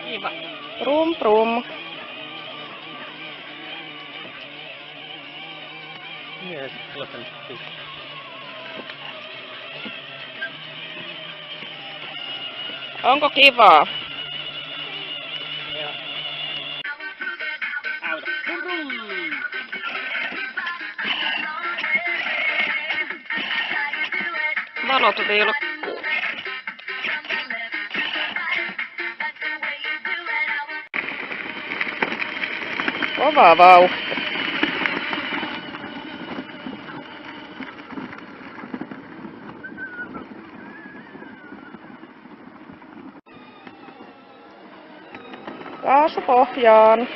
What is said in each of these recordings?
Kiva. Prum prum. Yes, listen. Onko kivaa? Auto. Brum, brum. Valot vilkkuu. Kova vauhti. Kaasu pohjaan.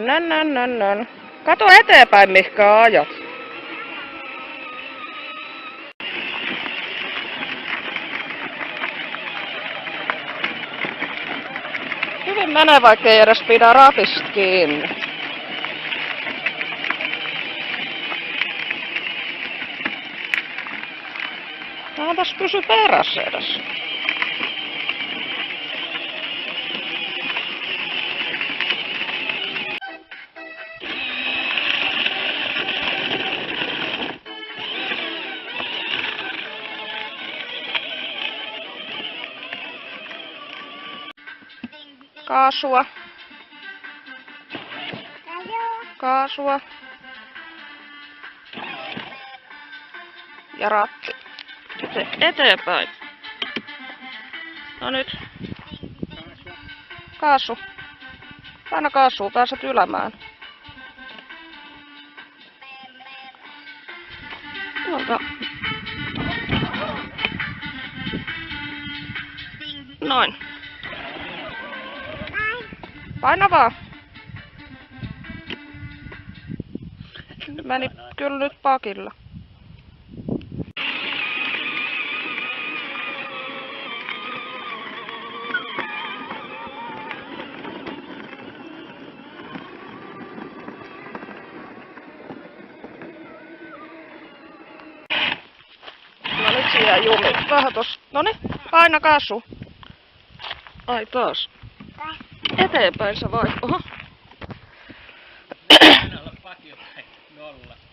Nän. Kato eteenpäin, mihkä ajat. Hyvin menee, vaikka ei edes pidä ratista kiinni. Mä tässä pysy perässä edes. Kaasua. Kaasua. Ja ratti. Eteenpäin. No nyt. Kaasu. Paina kaasua, pääset ylämään. Tuolta. Noin. Paina vaan. Meni kyllä nyt pakilla. No nyt siellä jumi. Vähän tossa. Noniin, paina kaasu. Ai taas. Eteenpäin sä vai. Oho.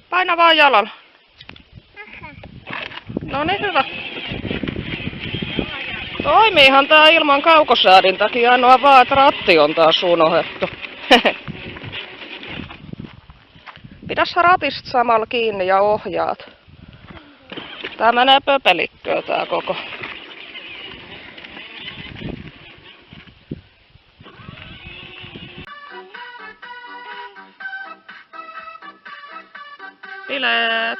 Paina vaan jalalla. Noniin, hyvä. Toimiihan tää ilman kaukosäädin takia, ainoa vaan, että ratti on taas unohdettu. Pidä ratista samalla kiinni ja ohjaat. Tää menee pöpelikköön tää koko. Bileet!